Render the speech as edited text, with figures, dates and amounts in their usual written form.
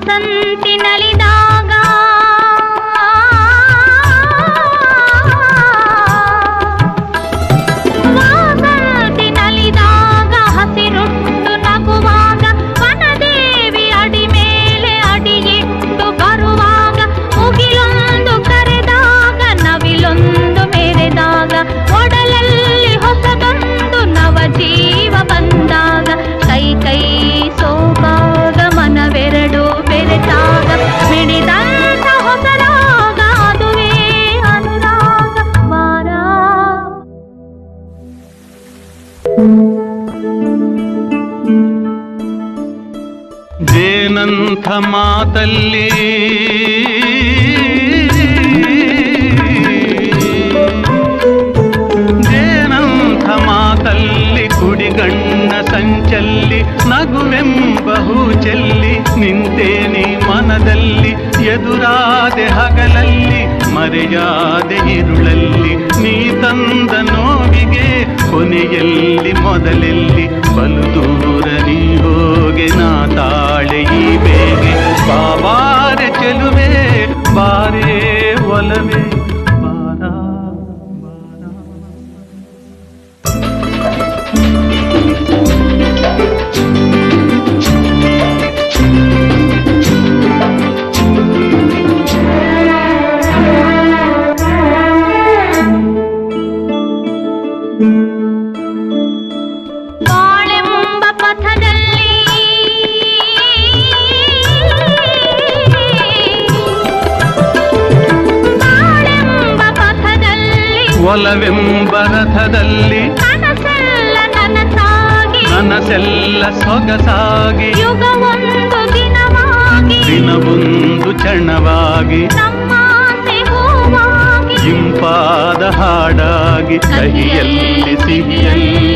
ವಸಂತಿನಲಿದಾಗ ಹಸಿರುಟ್ಟು ನಗುವಾಗ ವನದೇವಿ ಅಡಿ ಮೇಲೆ ಅಡಿಯಿಟ್ಟು ಬರುವಾಗ ಮುಗಿಲೊಂದು ಕರೆದಾಗ ನವಿಲೊಂದು ಮೆರೆದಾಗ ಒಡಲಲ್ಲಿ ಹೊಸದೊಂದು ನವ ಜೀವ ಬಂದಾಗ ಕೈ ಕೈ ಸೋಕಾಗ ಮನವೆರಡು ಬೆರೆತಾಗ ಮಿಡಿದಂತ ಹೊಸರಾಗ ಅದುವೇ ಅನುರಾಗ ವಾರ. ಜೇನಂಥ ಮಾತಲ್ಲಿ ಜೇನಂಥ ಮಾತಲ್ಲಿ ಕುಡಿಗಣ್ಣ ಸಂಚಲ್ಲಿ ನಗುವೆಂಬ ಹೂಚೆಲ್ಲಿ ನಿಂತೇನಿ ಮನದಲ್ಲಿ ಎದುರಾದೆ ಹಗಲಲ್ಲಿ ಮರೆಯಾದೆ ಇರುಳಲ್ಲಿ ನೀ ತಂದ ನೋವಿಗೆ ಕೊನೆಯಲ್ಲಿ ಮೊದಲೆಲ್ಲಿ ಬಲು ದೂರ ನೀ ಹೋಗೆ ನಾ ತಾಳೆ ಈ ಬೇಗೆ ಬಾಬಾರೆ ಚೆಲುವೆ ಬಾರೇ ಒಲವೇ ಬಾರ ಬಾರ. ಬಾಳೆಂಬ ಪಥದಲ್ಲಿ ಬಾಳೆಂಬ ಪಥದಲ್ಲಿ ಒಲವೆಂಬ ರಥದಲ್ಲಿ ಕನಸೆಲ್ಲ ನನಸಾಗಿ ನನಸೆಲ್ಲ ಸೊಗಸಾಗಿ ಯುಗವೊಂದು ದಿನವಾಗಿ ದಿನವೊಂದು ಕ್ಷಣವಾಗಿ ನಮ್ಮಾಸೆ ಹೂವಾಗಿ ಇಂಪಾದ ಹಾಡಾಗಿ ಕಹಿಯಲ್ಲಿ ಸಿಹಿಯಲ್ಲಿ